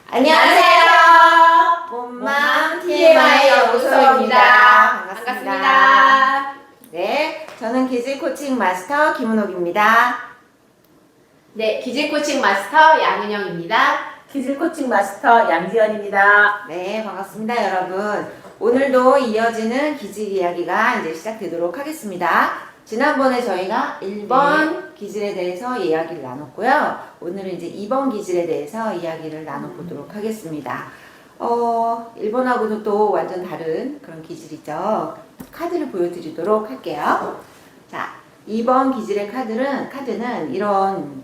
안녕하세요. 봄맘 TMI 연구소입니다. 반갑습니다. 네, 저는 기질 코칭 마스터 김은옥입니다. 네, 기질 코칭 마스터 양은영입니다. 기질 코칭 마스터 양지연입니다. 네, 반갑습니다, 여러분. 오늘도 이어지는 기질 이야기가 이제 시작되도록 하겠습니다. 지난번에 저희가 1번 기질에 대해서 이야기를 나눴고요. 오늘은 이제 2번 기질에 대해서 이야기를 나눠보도록 하겠습니다. 1번하고는 또 완전 다른 그런 기질이죠. 카드를 보여드리도록 할게요. 자, 2번 기질의 카드는 이런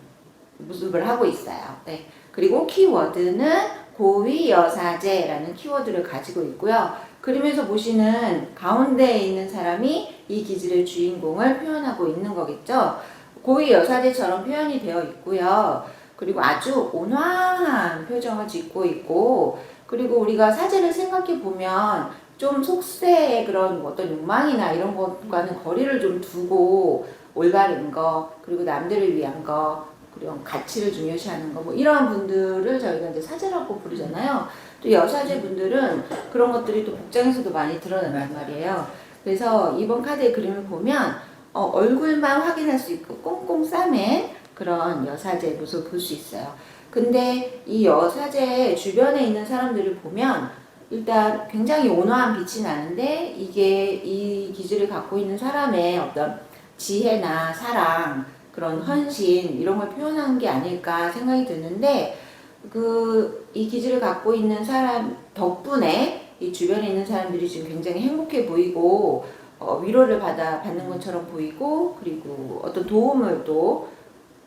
모습을 하고 있어요. 네. 그리고 키워드는 고위 여사제라는 키워드를 가지고 있고요. 그림에서 보시는 가운데에 있는 사람이 이 기질의 주인공을 표현하고 있는 거겠죠. 고위 여사제처럼 표현이 되어 있고요. 그리고 아주 온화한 표정을 짓고 있고, 그리고 우리가 사제를 생각해 보면 좀 속세의 그런 어떤 욕망이나 이런 것과는 거리를 좀 두고 올바른 거, 그리고 남들을 위한 거, 그리고 가치를 중요시하는 거, 뭐 이러한 분들을 저희가 이제 사제라고 부르잖아요. 또 여사제 분들은 그런 것들이 또 복장에서도 많이 드러난단 말이에요. 그래서 이번 카드의 그림을 보면 얼굴만 확인할 수 있고 꽁꽁 싸맨 그런 여사제 모습을 볼 수 있어요. 근데 이 여사제 주변에 있는 사람들을 보면 일단 굉장히 온화한 빛이 나는데, 이게 이 기질을 갖고 있는 사람의 어떤 지혜나 사랑, 그런 헌신 이런 걸 표현한 게 아닐까 생각이 드는데, 이 기질을 갖고 있는 사람 덕분에 이 주변에 있는 사람들이 지금 굉장히 행복해 보이고 위로를 받는 것처럼 보이고, 그리고 어떤 도움을 또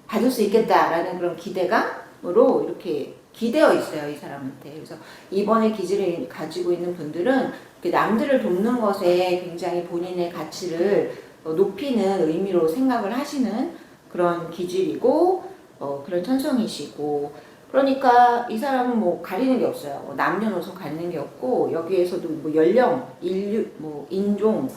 받을 수 있겠다라는 그런 기대감으로 이렇게 기대어 있어요, 이 사람한테. 그래서 이번에 기질을 가지고 있는 분들은 남들을 돕는 것에 굉장히 본인의 가치를 높이는 의미로 생각을 하시는 그런 기질이고, 그런 천성이시고, 그러니까 이 사람은 뭐 가리는 게 없어요. 뭐 남녀노소 가리는 게 없고, 여기에서도 뭐 연령, 인류, 뭐 인종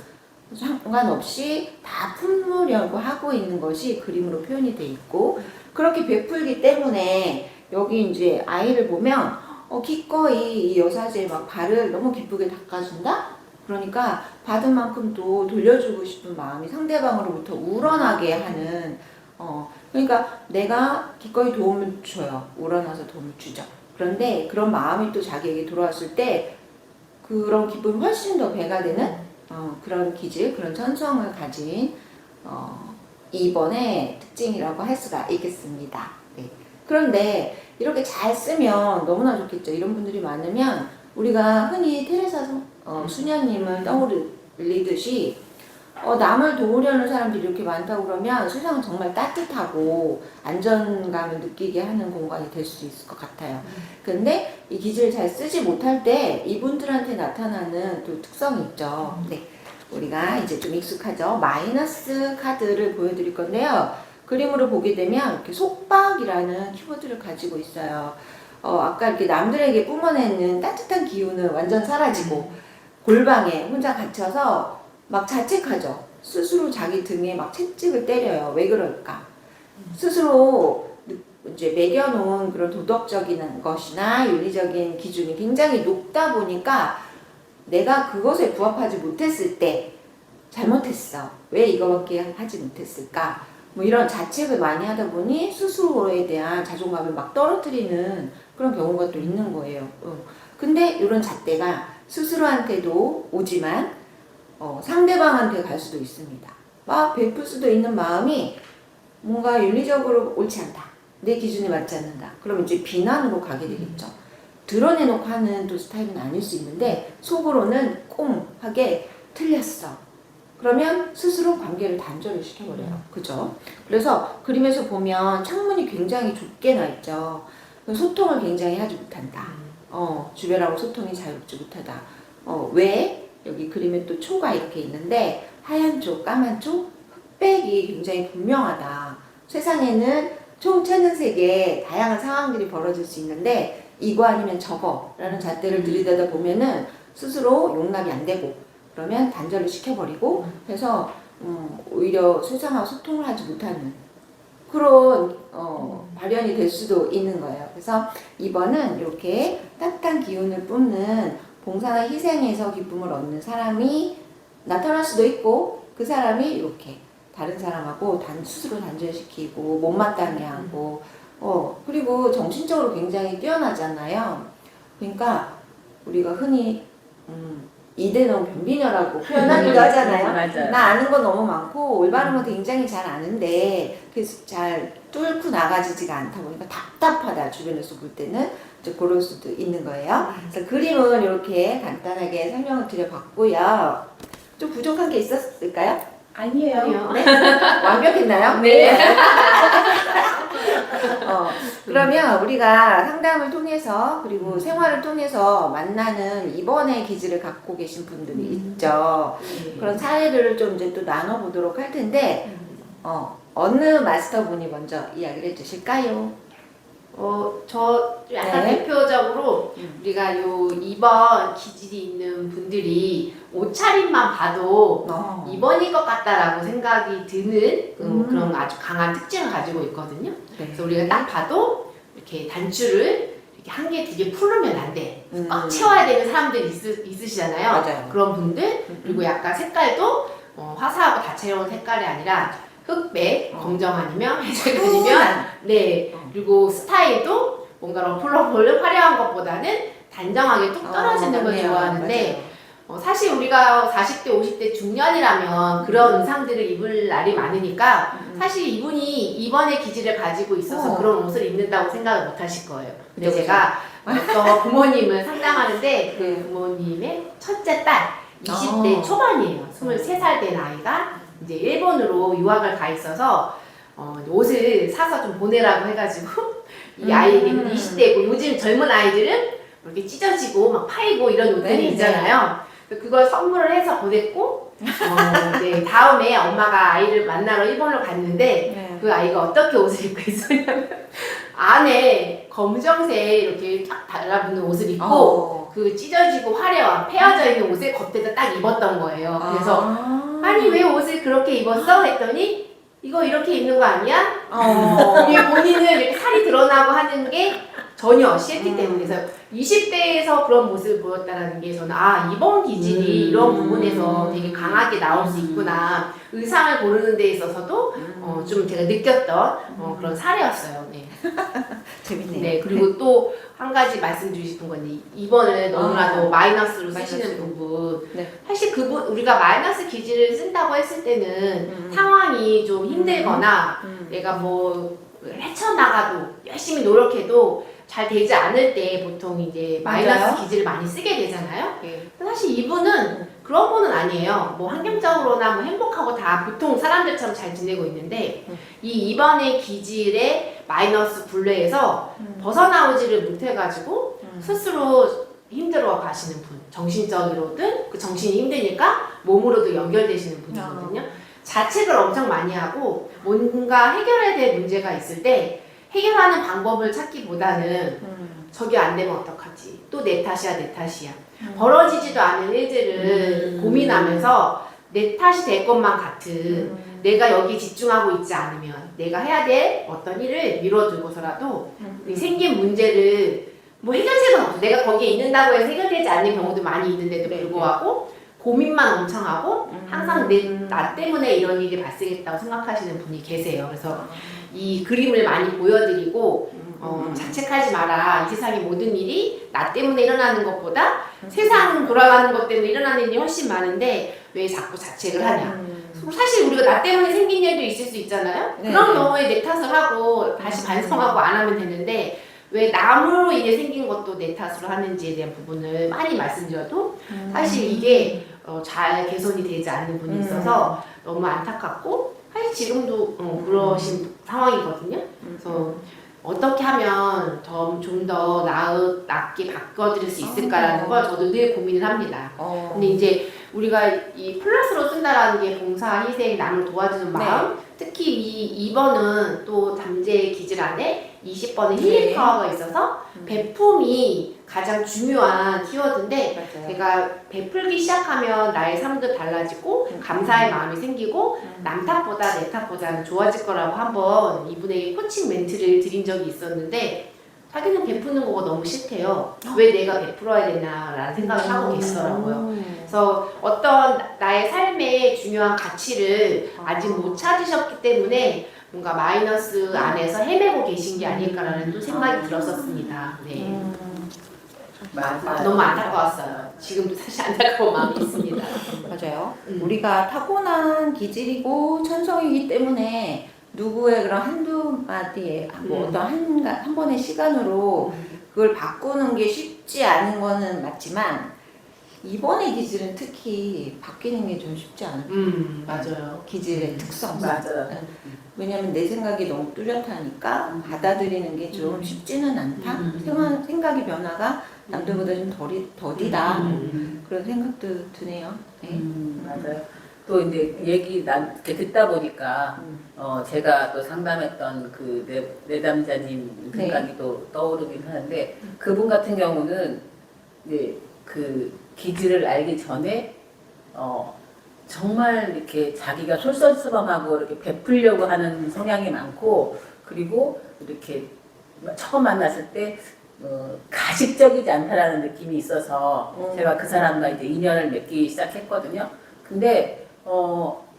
상관없이 다 품으려고 하고 있는 것이 그림으로 표현이 돼 있고, 그렇게 베풀기 때문에 여기 이제 아이를 보면 기꺼이 이 여사제의 막 발을 너무 기쁘게 닦아준다? 그러니까 받은 만큼 또 돌려주고 싶은 마음이 상대방으로부터 우러나게 하는, 그러니까 내가 기꺼이 도움을 줘요. 우러나서 도움을 주죠. 그런데 그런 마음이 또 자기에게 돌아왔을 때 그런 기쁨이 훨씬 더 배가 되는 그런 기질, 그런 천성을 가진 2번의 특징이라고 할 수가 있겠습니다. 네. 그런데 이렇게 잘 쓰면 너무나 좋겠죠. 이런 분들이 많으면 우리가 흔히 테레사 수녀님을 떠올리듯이 남을 도우려는 사람들이 이렇게 많다고 그러면 세상은 정말 따뜻하고 안정감을 느끼게 하는 공간이 될 수 있을 것 같아요. 근데 이 기질을 잘 쓰지 못할 때 이분들한테 나타나는 또 특성이 있죠. 네. 우리가 이제 좀 익숙하죠. 마이너스 카드를 보여드릴 건데요. 그림으로 보게 되면 이렇게 속박이라는 키워드를 가지고 있어요. 아까 이렇게 남들에게 뿜어내는 따뜻한 기운은 완전 사라지고 골방에 혼자 갇혀서 막 자책하죠. 스스로 자기 등에 막 채찍을 때려요. 왜 그럴까? 스스로 이제 매겨놓은 그런 도덕적인 것이나 윤리적인 기준이 굉장히 높다 보니까 내가 그것에 부합하지 못했을 때 잘못했어. 왜 이거밖에 하지 못했을까? 뭐 이런 자책을 많이 하다 보니 스스로에 대한 자존감을 막 떨어뜨리는 그런 경우가 또 있는 거예요. 근데 이런 잣대가 스스로한테도 오지만 상대방한테 갈 수도 있습니다. 막 베풀 수도 있는 마음이 뭔가 윤리적으로 옳지 않다. 내 기준에 맞지 않는다. 그럼 이제 비난으로 가게 되겠죠. 드러내놓고 하는 또 스타일은 아닐 수 있는데 속으로는 꽁하게 틀렸어. 그러면 스스로 관계를 단절을 시켜버려요. 그죠? 그래서 그림에서 보면 창문이 굉장히 좁게 나 있죠. 소통을 굉장히 하지 못한다. 주변하고 소통이 자유롭지 못하다. 왜? 여기 그림에 또 초가 이렇게 있는데 하얀 초, 까만 초, 흑백이 굉장히 분명하다. 세상에는 총 천연색의 다양한 상황들이 벌어질 수 있는데 이거 아니면 저거 라는 잣대를 들이대다 보면은 스스로 용납이 안 되고, 그러면 단절을 시켜버리고 해서 오히려 세상하고 소통을 하지 못하는 그런 발현이 될 수도 있는 거예요. 그래서 2번은 이렇게 따뜻한 기운을 뿜는 봉사나 희생에서 기쁨을 얻는 사람이 나타날 수도 있고 그 사람이 이렇게 다른 사람하고 스스로 단절시키고 못마땅해 하고 그리고 정신적으로 굉장히 뛰어나잖아요. 그러니까 우리가 흔히 이대놈 변비녀라고 표현하기도 하잖아요. 맞아요. 나 아는 거 너무 많고 올바른 거 굉장히 잘 아는데 그래서 잘 뚫고 나가지지가 않다 보니까 답답하다 주변에서 볼 때는 이제 그럴 수도 있는 거예요. 그래서 그림은 이렇게 간단하게 설명을 드려봤고요. 좀 부족한 게 있었을까요? 아니에요. 아니요. 네? 완벽했나요? 네. 그러면 우리가 상담을 통해서 그리고 생활을 통해서 만나는 이번의 기질을 갖고 계신 분들이 있죠. 그런 사례들을 좀 이제 또 나눠보도록 할 텐데 어느 마스터분이 먼저 이야기를 해주실까요? 저 약간 네. 대표적으로 우리가 요 2번 기질이 있는 분들이 옷차림만 봐도 2번일 것 같다라고 생각이 드는 그런 아주 강한 특징을 가지고 있거든요. 네. 그래서 우리가 딱 봐도 이렇게 단추를 이렇게 한 개, 두 개 풀으면 안 돼. 꽉 채워야 되는 사람들이 있으시잖아요. 맞아요. 그런 분들, 그리고 약간 색깔도 화사하고 다채로운 색깔이 아니라 흑백, 검정 아니면 회색 아니면 네. 그리고 스타일도 뭔가 러플러플 화려한 것보다는 단정하게 뚝 떨어지는 걸 맞네요. 좋아하는데 사실 우리가 40대, 50대 중년이라면 그런 의상들을 입을 날이 많으니까 사실 이분이 2번의 기질을 가지고 있어서 그런 옷을 입는다고 생각을 못 하실 거예요. 근데 그죠, 제가 어떤 부모님을 상담하는데 그 부모님의 첫째 딸 20대 초반이에요. 23살 된 아이가 이제 일본으로 유학을 가 있어서 옷을 사서 좀 보내라고 해가지고 이 아이에게 20대고 요즘 젊은 아이들은 이렇게 찢어지고 막 파이고 이런 옷들이 네, 있잖아요. 그걸 선물을 해서 보냈고 네, 다음에 엄마가 아이를 만나러 일본으로 갔는데 그 아이가 어떻게 옷을 입고 있었냐면 안에 검정색 이렇게 딱 달라붙는 옷을 입고 그 찢어지고 화려한 페어져 있는 옷을 겉에다 딱 입었던 거예요. 그래서 아니 왜 옷을 그렇게 입었어? 했더니 이거 이렇게 입는 거 아니야? 이게 본인은 이렇게 살이 드러나고 하는 게 전혀 싫기 때문에 그래서 20대에서 그런 모습을 보였다는 게 저는 이번 기질이 이런 부분에서 되게 강하게 나올 수 있구나 의상을 고르는 데 있어서도 좀 제가 느꼈던 그런 사례였어요. 네. 재밌네요. 네, 그리고 또 한 가지 말씀드리고 싶은 건데 이번을 너무나도 마이너스로 쓰시는 마이너스로. 부분 네. 사실 그분 우리가 마이너스 기질을 쓴다고 했을 때는 상황이 좀 힘들거나 내가 뭐 헤쳐나가도 열심히 노력해도 잘 되지 않을 때 보통 이제 마이너스 맞아요. 기질을 많이 쓰게 되잖아요. 네. 사실 이분은 그런 분은 아니에요. 뭐 환경적으로나 뭐 행복하고 다 보통 사람들처럼 잘 지내고 있는데 이 2번의 기질의 마이너스 굴레에서 벗어나오지를 못해가지고 스스로 힘들어 가시는 분. 정신적으로든 그 정신이 힘드니까 몸으로도 연결되시는 분이거든요. 자책을 엄청 많이 하고 뭔가 해결해야 될 문제가 있을 때 해결하는 방법을 찾기보다는 저게 안 되면 어떡하지? 또 내 탓이야, 내 탓이야. 벌어지지도 않은 일들을 고민하면서 내 탓이 될 것만 같은 내가 여기 집중하고 있지 않으면 내가 해야 될 어떤 일을 미뤄두고서라도 이 생긴 문제를 뭐 해결책은 없어. 내가 거기에 있는다고 해서 해결되지 않는 경우도 많이 있는데도 불구하고 고민만 엄청 하고 항상 나 때문에 이런 일이 발생했다고 생각하시는 분이 계세요. 그래서 이 그림을 많이 보여드리고 자책하지 마라. 이 세상의 모든 일이 나 때문에 일어나는 것보다 세상 돌아가는 것 때문에 일어나는 일이 훨씬 많은데 왜 자꾸 자책을 하냐. 사실 우리가 나 때문에 생긴 일도 있을 수 있잖아요. 네. 그런 경우에 내 탓을 하고 다시 반성하고 안 하면 되는데 왜 남으로 인해 생긴 것도 내 탓으로 하는지에 대한 부분을 많이 말씀드려도 사실 이게 잘 개선이 되지 않는 분이 있어서 너무 안타깝고 사실 지금도 그러신 상황이거든요. 그래서 어떻게 하면 좀 더 낫게 바꿔드릴 수 있을까라는 걸 저도 늘 고민을 합니다. 근데 이제 우리가 이 플러스로 쓴다라는 게 봉사, 희생, 남을 도와주는 마음 특히 이 2번은 또 잠재 기질 안에 20번의 힐링 파워가 있어서 베품이 가장 중요한 키워드인데 맞아요. 제가 베풀기 시작하면 나의 삶도 달라지고 감사의 마음이 생기고 남 탓보다 내 탓보다는 좋아질 거라고 한번 이분에게 코칭 멘트를 드린 적이 있었는데 자기는 베푸는 거가 너무 싫대요. 왜 내가 베풀어야 되냐라는 생각을 하고 계시더라고요. 그래서 어떤 나의 삶의 중요한 가치를 아직 못 찾으셨기 때문에 뭔가 마이너스 안에서 헤매고 계신 게 아닐까라는 또 생각이 들었었습니다. 네. 맞아요. 너무 안타까웠어요. 지금도 사실 안타까운 마음이 있습니다. 맞아요. 우리가 타고난 기질이고 천성이기 때문에 누구의 그런 한두 마디에 뭐 어떤 한 번의 시간으로 그걸 바꾸는 게 쉽지 않은 거는 맞지만 이번의 기질은 특히 바뀌는 게 좀 쉽지 않아요. 맞아요. 기질의 특성. 맞아요. 왜냐면 내 생각이 너무 뚜렷하니까 받아들이는 게 좀 쉽지는 않다. 생각의 변화가 남들보다 좀 더디다. 그런 생각도 드네요. 네. 맞아요. 또 이제 얘기 이렇게 듣다 보니까 제가 또 상담했던 그 내담자님 생각이 또 떠오르긴 하는데 그분 같은 경우는 이제 그 기질을 알기 전에 정말 이렇게 자기가 솔선수범하고 이렇게 베풀려고 하는 성향이 많고 그리고 이렇게 처음 만났을 때 가식적이지 않다라는 느낌이 있어서 제가 그 사람과 이제 인연을 맺기 시작했거든요. 근데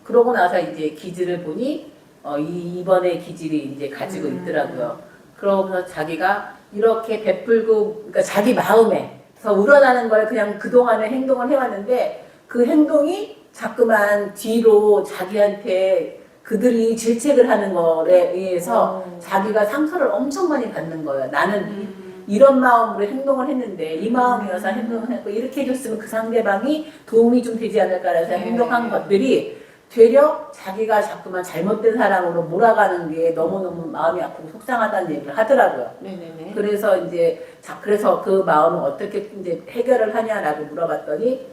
그러고 나서 이제 기질을 보니 이번에 기질이 이제 가지고 있더라고요. 그러면서 자기가 이렇게 베풀고 그러니까 자기 마음에서 우러나는 걸 그냥 그동안에 행동을 해왔는데 그 행동이 자꾸만 뒤로 자기한테 그들이 질책을 하는 거에 의해서 자기가 상처를 엄청 많이 받는 거예요. 나는 이런 마음으로 행동을 했는데 이 마음이어서 행동을 했고 이렇게 해줬으면 그 상대방이 도움이 좀 되지 않을까 해서 행동한 것들이 되려 자기가 자꾸만 잘못된 사람으로 몰아가는 게 너무너무 마음이 아프고 속상하다는 얘기를 하더라고요. 네네네. 그래서 이제 그래서 그 마음을 어떻게 이제 해결을 하냐라고 물어봤더니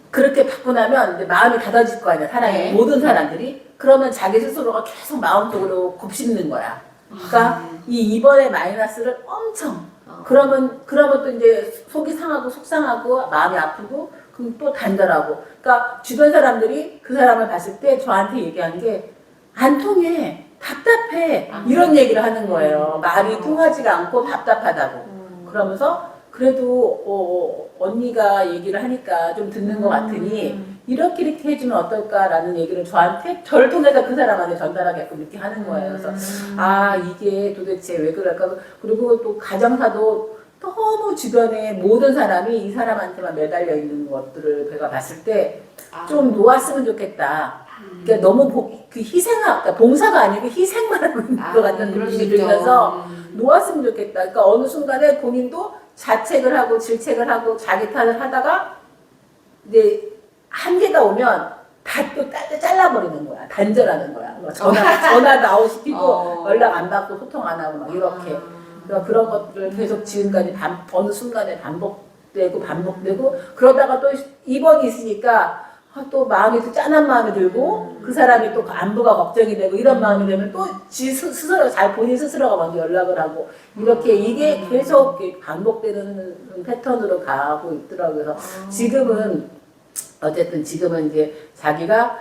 그렇게 받고 나면 이제 마음이 닫아질 거 아니야 사람이 네. 모든 사람들이 그러면 자기 스스로가 계속 마음속으로 곱씹는 거야. 그러니까 이번에 마이너스를 엄청 그러면 또 이제 속이 상하고 속상하고 마음이 아프고 그럼 또 단절하고 그러니까 주변 사람들이 그 사람을 봤을 때 저한테 얘기한 게 안 통해 답답해 이런 얘기를 하는 거예요. 말이 통하지가 않고 답답하다고 그러면서 그래도 언니가 얘기를 하니까 좀 듣는 것 같으니 이렇게 해주면 어떨까라는 얘기를 저를 통해서 그 사람한테 전달하게끔 이렇게 하는 거예요. 그래서 아 이게 도대체 왜 그럴까. 그리고 또 가정사도 너무 주변에 모든 사람이 이 사람한테만 매달려 있는 것들을 제가 봤을 때 좀 놓았으면 좋겠다. 그러니까 너무 그 그러니까 봉사가 아니고 희생만 하고 있는 것 같은 느낌이 들면서 놓았으면 좋겠다. 그러니까 어느 순간에 본인도 자책을 하고 질책을 하고 자기 탓을 하다가 이제 한계가 오면 다 또 잘라버리는 거야. 단절하는 거야. 전화도 아웃시키고 연락 안 받고 소통 안 하고 막 이렇게. 그러니까 그런 것들을 계속 지금까지 어느 순간에 반복되고 그러다가 또 입원이 있으니까 또 마음이 또 짠한 마음이 들고 그 사람이 또 안부가 걱정이 되고 이런 마음이 되면 또 스스로 본인 스스로가 먼저 연락을 하고 이렇게 이게 계속 반복되는 패턴으로 가고 있더라고요. 그래서 지금은 이제 자기가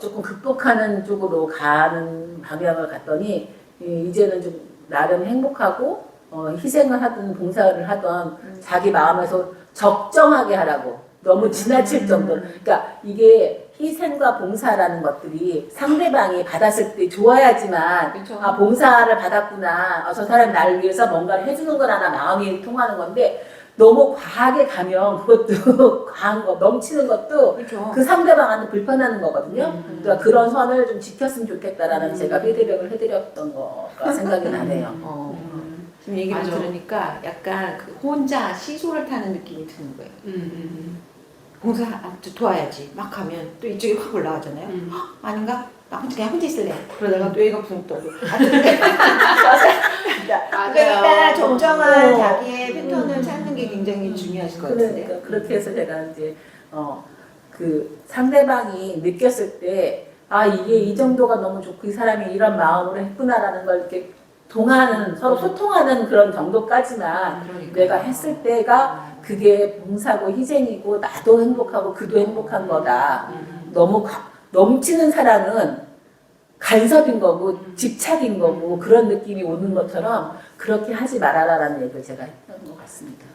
조금 극복하는 쪽으로 가는 방향을 갔더니 이제는 좀 나름 행복하고 희생을 하든 봉사를 하든 자기 마음에서 적정하게 하라고 너무 지나칠 정도로 그러니까 이게 희생과 봉사라는 것들이 상대방이 받았을 때 좋아야지만 그렇죠. 아 봉사를 받았구나 저 사람이 나를 위해서 뭔가를 해주는 거나 마음이 통하는 건데 너무 과하게 가면 그것도 과한 거 넘치는 것도 그렇죠. 그 상대방한테 불편하는 거거든요. 그러니까 그런 선을 좀 지켰으면 좋겠다라는 제가 피드백을 해드렸던 거가 생각이 나네요. 지금 얘기를 맞아. 들으니까 약간 그 혼자 시소를 타는 느낌이 드는 거예요. 봉사 도와야지 막 하면 또 이쪽이 확 올라가잖아요. 아닌가? 나 그냥 혼자 있을래. 그러다가 또 얘가 붕 떠고. 그러니까 정정한 자기의 패턴을 찾는 게 굉장히 중요하실 것 같은데. 그러니까 그렇게 해서 제가 이제 그 상대방이 느꼈을 때 아 이게 이 정도가 너무 좋고 이 사람이 이런 마음으로 했구나라는 걸 이렇게 동하는 서로 소통하는 그런 정도까지만 그러니까. 내가 했을 때가 그게 봉사고 희생이고 나도 행복하고 그도 행복한 거다. 너무 넘치는 사랑은 간섭인 거고 집착인 거고 그런 느낌이 오는 것처럼 그렇게 하지 말아라라는 얘기를 제가 했던 것 같습니다.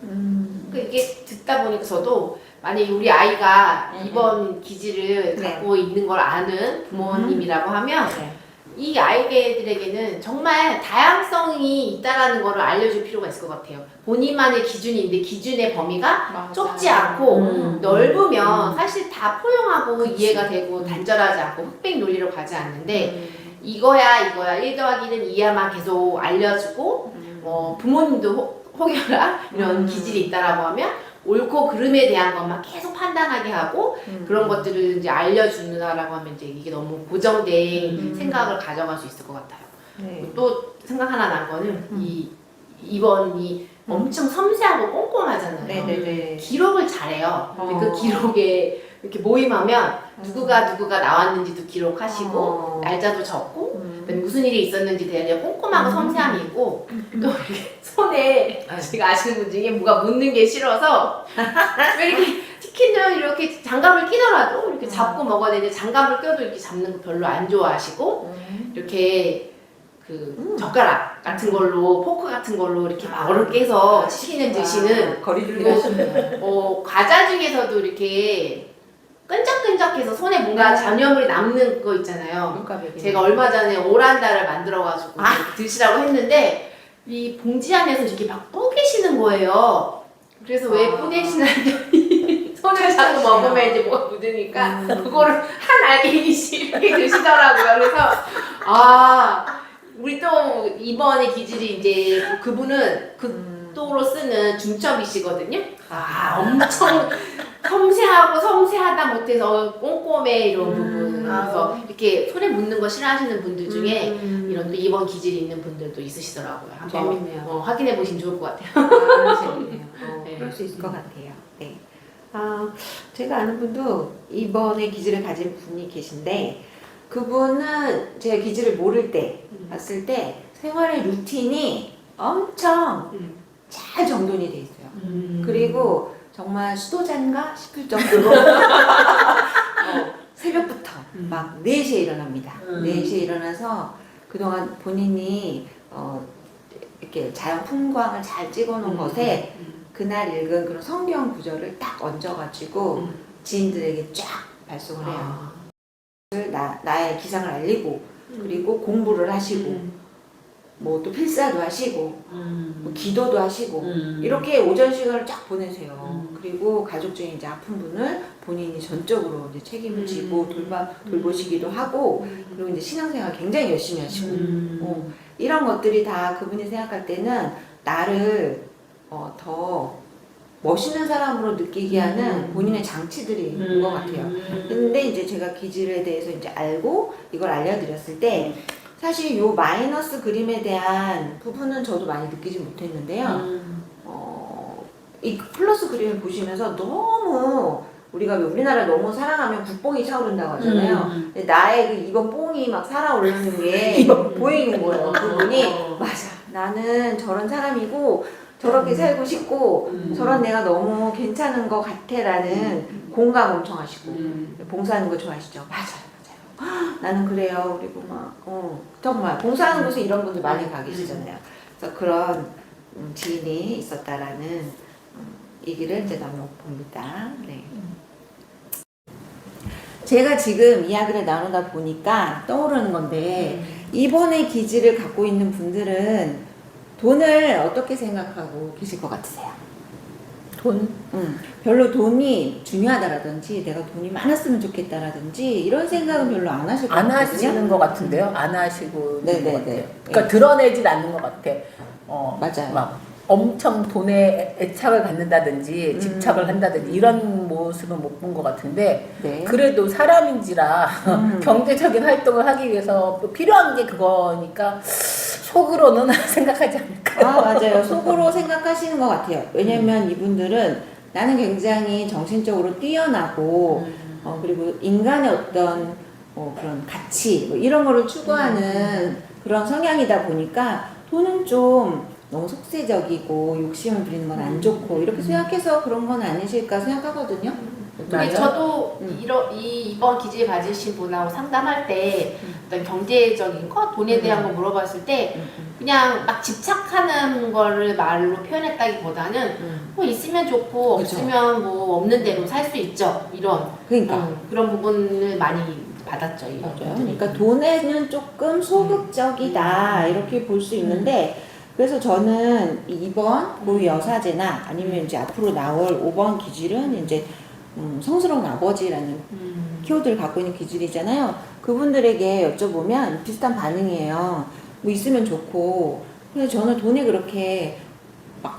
그 이게 듣다 보니까 저도 만약에 우리 아이가 이번 기질을 네. 갖고 있는 걸 아는 부모님이라고 하면 네. 이 아이들에게는 정말 다양성이 있다라는 거를 알려줄 필요가 있을 것 같아요. 본인만의 기준이 있는데 기준의 범위가 맞아요. 좁지 않고 넓으면 음. 사실 다 포용하고 이해가 되고 단절하지 않고 흑백 논리로 가지 않는데 이거야 1 더하기는 2야만 계속 알려주고 부모님도 혹여나 이런 기질이 있다라고 하면 옳고 그름에 대한 것만 계속 판단하게 하고 그런 것들을 이제 알려주느라고 하면 이제 이게 너무 고정된 생각을 가져갈 수 있을 것 같아요. 네. 또 생각 하나 난 거는 이번이 엄청 섬세하고 꼼꼼하잖아요. 네네네. 기록을 잘해요. 근데 그 어. 기록에 이렇게 모임하면 누구가 나왔는지도 기록하시고 날짜도 적고 그다음에 무슨 일이 있었는지 되게 꼼꼼하고 섬세함이 있고 또 이렇게 손에 제가 아시는 분 중에 뭐가 묻는 게 싫어서 왜 이렇게 치킨을 이렇게 장갑을 끼더라도 이렇게 잡고 먹어야 되는데 장갑을 껴도 이렇게 잡는 거 별로 안 좋아하시고 이렇게 그 젓가락 같은 걸로 포크 같은 걸로 이렇게 막 얼을 깨서 치킨을 드시는 거리 두기 그리고 하시네요. 과자 중에서도 이렇게 끈적끈적해서 손에 뭔가 잔여물이 남는 거 있잖아요. 제가 얼마 전에 오란다를 만들어가지고 드시라고 했는데 이 봉지 안에서 이렇게 막 뿌개시는 거예요. 그래서 왜 뿌개시냐니 손을 자꾸 먹으면 이제 뭐가 묻으니까 그거를 한 알갱이씩 이렇게 드시더라고요. 그래서 우리 또 이번에 기질이 이제 그분은 극도로 쓰는 중첩이시거든요. 엄청 섬세하다 못해서 꼼꼼해 이런 부분. 그래서 이렇게 손에 묻는 거 싫어하시는 분들 중에 이런 또 이번 기질이 있는 분들도 있으시더라고요. 한번 재밌네요. 확인해 보시면 좋을 것 같아요. 재밌네요. 네. 그럴 수 있을 것 같아요. 네. 제가 아는 분도 이번에 기질을 가진 분이 계신데 그분은 제가 기질을 모를 때 봤을 때 생활의 루틴이 엄청 잘 정돈이 돼 있어요. 그리고 정말 수도자인가 싶을 정도로 새벽부터 막 4시에 일어납니다. 4시에 일어나서 그동안 본인이 이렇게 자연 풍광을 잘 찍어 놓은 것에 그날 읽은 그런 성경 구절을 딱 얹어가지고 지인들에게 쫙 발송을 해요. 나의 기상을 알리고 그리고 공부를 하시고 뭐 또 필사도 하시고 뭐 기도도 하시고 이렇게 오전 시간을 쫙 보내세요. 그리고 가족 중에 이제 아픈 분을 본인이 전적으로 이제 책임을 지고 돌보시기도 하고 그리고 이제 신앙생활 굉장히 열심히 하시고 이런 것들이 다 그분이 생각할 때는 나를 더 멋있는 사람으로 느끼게 하는 본인의 장치들인 것 같아요. 근데 이제 제가 기질에 대해서 이제 알고 이걸 알려드렸을 때 사실 요 마이너스 그림에 대한 부분은 저도 많이 느끼지 못했는데요. 이 플러스 그림을 보시면서 너무 우리가 왜 우리나라 너무 사랑하면 국뽕이 차오른다고 하잖아요. 근데 나의 그 이번 뽕이 막 살아오르는 게 보이는 거예요. 그분이 맞아. 나는 저런 사람이고 저렇게 살고 싶고 저런 내가 너무 괜찮은 것 같아라는 공감 엄청 하시고 봉사하는 거 좋아하시죠? 맞아요. 나는 그래요. 그리고 막 정말 봉사하는 곳에 이런 분들 많이 가 계시잖아요. 그래서 그런 지인이 있었다라는 얘기를 이제 나눠봅니다. 네. 제가 지금 이야기를 나누다 보니까 떠오르는 건데 이번에 기질을 갖고 있는 분들은 돈을 어떻게 생각하고 계실 것 같으세요? 돈? 별로 돈이 중요하다라든지 내가 돈이 많았으면 좋겠다라든지 이런 생각은 별로 안 하실 것 안 같거든요. 하시는 것 같은데요? 안 하시고 있는 네네네. 것 같아요. 그러니까 드러내질 않는 것 같아. 맞아요. 막 엄청 돈에 애착을 갖는다든지 집착을 한다든지 이런 모습은 못 본 것 같은데 네. 그래도 사람인지라 경제적인 활동을 하기 위해서 필요한 게 그거니까 속으로는 생각하지 않을까요? 맞아요. 속으로 생각하시는 것 같아요. 왜냐면 이분들은 나는 굉장히 정신적으로 뛰어나고 그리고 인간의 어떤 그런 가치 뭐 이런 거를 추구하는 그런 성향이다 보니까 돈은 좀 너무 속세적이고 욕심을 부리는 건 안 좋고 이렇게 생각해서 그런 건 아니실까 생각하거든요. 근데 맞아. 저도 이번 기질 가지신 분하고 상담할 때 어떤 경제적인 것, 돈에 대한 거 물어봤을 때 그냥 막 집착하는 거를 말로 표현했다기보다는 뭐 있으면 좋고 그쵸. 없으면 뭐 없는 대로 살 수 있죠. 이런 그러니까. 그런 부분을 많이 받았죠. 이런 맞아요. 분들이. 그러니까 돈에는 조금 소극적이다 이렇게 볼 수 있는데 그래서 저는 이 2번 고유 여사제나 아니면 이제 앞으로 나올 5번 기질은 이제 성스러운 아버지라는 키워드를 갖고 있는 기질이잖아요. 그분들에게 여쭤보면 비슷한 반응이에요. 뭐 있으면 좋고 근데 저는 돈에 그렇게 막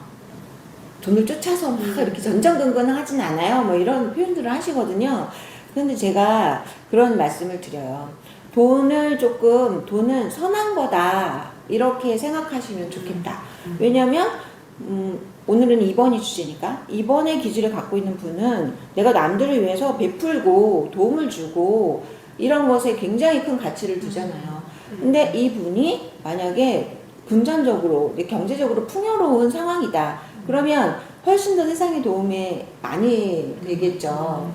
돈을 쫓아서 막 이렇게 전전긍긍하진 않아요. 뭐 이런 표현들을 하시거든요. 그런데 제가 그런 말씀을 드려요. 돈은 선한 거다. 이렇게 생각하시면 좋겠다. 왜냐면, 오늘은 2번이 주제니까, 2번의 기질을 갖고 있는 분은 내가 남들을 위해서 베풀고 도움을 주고 이런 것에 굉장히 큰 가치를 두잖아요. 근데 이 분이 만약에 금전적으로, 경제적으로 풍요로운 상황이다. 그러면 훨씬 더 세상에 도움이 많이 되겠죠.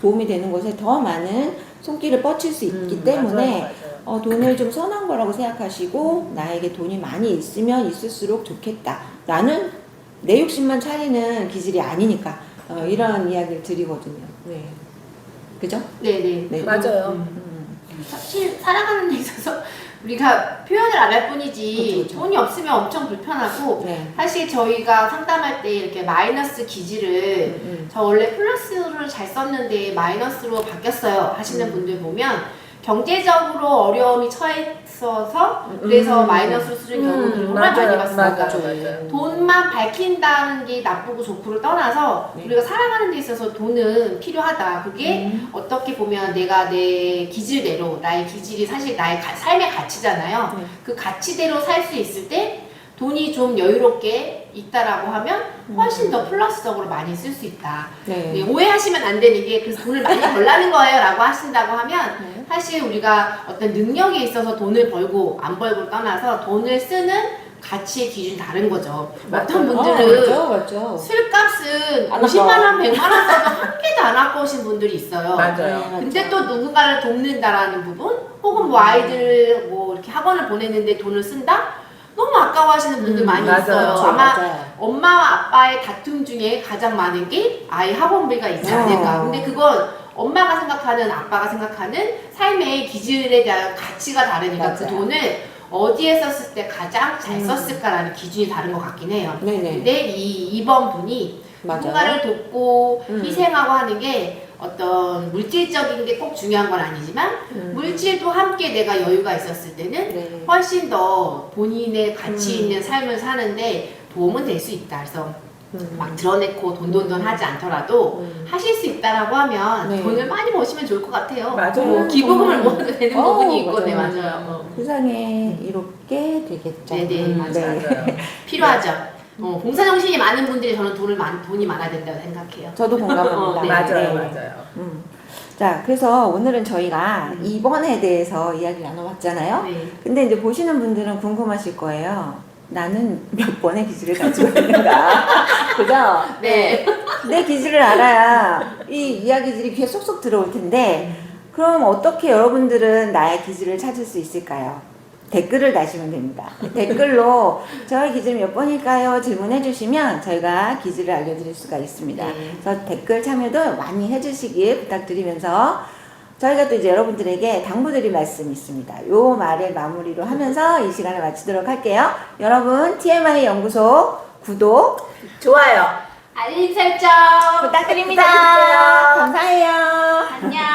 도움이 되는 것에 더 많은 손길을 뻗칠 수 있기 때문에 맞아요. 돈을 좀 선한 거라고 생각하시고 나에게 돈이 많이 있으면 있을수록 좋겠다. 나는 내 욕심만 차리는 기질이 아니니까 이런 이야기를 드리거든요. 네. 그죠? 네네. 네. 맞아요. 사실 살아가는 데 있어서 우리가 표현을 안 할 뿐이지 그쵸, 그쵸. 돈이 없으면 엄청 불편하고 네. 사실 저희가 상담할 때 이렇게 마이너스 기질을 저 원래 플러스를 잘 썼는데 마이너스로 바뀌었어요 하시는 분들 보면 경제적으로 어려움이 처했어서 그래서 마이너스로 쓰는 경우들을 정말 많이 봤습니다. 맞아요. 돈만 밝힌다는 게 나쁘고 좋고를 떠나서 네. 우리가 살아가는 데 있어서 돈은 필요하다. 그게 어떻게 보면 내가 내 기질대로 나의 기질이 사실 나의 삶의 가치잖아요. 네. 그 가치대로 살 수 있을 때 돈이 좀 여유롭게 있다라고 하면 훨씬 더 플러스적으로 많이 쓸 수 있다. 네. 네, 오해하시면 안 되는 게 그래서 돈을 많이 벌라는 거예요 라고 하신다고 하면 네. 사실 우리가 어떤 능력에 있어서 돈을 벌고 안 벌고를 떠나서 돈을 쓰는 가치의 기준이 다른 거죠. 어떤 분들은 맞죠. 술값은 안 50만 아까워. 원, 100만 원 써도 한 개도 안 아까우신 분들이 있어요. 맞아요. 근데 또 누군가를 돕는다라는 부분 혹은 뭐 아이들 뭐 이렇게 학원을 보냈는데 돈을 쓴다? 너무 아까워하시는 분들 많이 맞아요. 있어요. 그렇죠, 아마 맞아요. 엄마와 아빠의 다툼 중에 가장 많은 게 아이 학원비가 있지 않을까. 근데 그건 엄마가 생각하는 아빠가 생각하는 삶의 기준에 대한 가치가 다르니까 그 맞아요. 돈을 어디에 썼을 때 가장 잘 썼을까라는 기준이 다른 것 같긴 해요. 네네. 근데 이 2번 분이 맞아요. 누군가를 돕고 음. 희생하고 하는 게 어떤 물질적인 게 꼭 중요한 건 아니지만 물질도 함께 내가 여유가 있었을 때는 네. 훨씬 더 본인의 가치 있는 삶을 사는데 도움은 될 수 있다. 그래서 막 드러내고 돈돈돈 하지 않더라도 하실 수 있다라고 하면 네. 돈을 많이 버시면 좋을 것 같아요. 맞아요. 뭐 기부금을 정말. 모아도 되는 어, 부분이 있고, 네, 맞아요. 맞아요. 세상에 이롭게 되겠죠. 네네, 맞아요. 필요하죠. 봉사 정신이 많은 분들이 저는 돈이 많아야 된다고 생각해요. 저도 공감합니다. 네. 맞아요. 네. 맞아요. 자, 그래서 오늘은 저희가 2번에 대해서 이야기를 나눠봤잖아요. 네. 근데 이제 보시는 분들은 궁금하실 거예요. 나는 몇 번의 기질을 가지고 있는가? 그죠? 네. 내 기질을 알아야 이 이야기들이 귀에 쏙쏙 들어올 텐데, 그럼 어떻게 여러분들은 나의 기질을 찾을 수 있을까요? 댓글을 다시면 됩니다. 댓글로 저의 기질 몇 번일까요? 질문해 주시면 저희가 기질을 알려드릴 수가 있습니다. 네. 그래서 댓글 참여도 많이 해주시길 부탁드리면서 저희가 또 이제 여러분들에게 당부드릴 말씀이 있습니다. 요 말을 마무리로 하면서 이 시간을 마치도록 할게요. 여러분 TMI 연구소 구독 좋아요. 알림 설정 부탁드립니다. 부탁드릴게요. 감사해요. 안녕.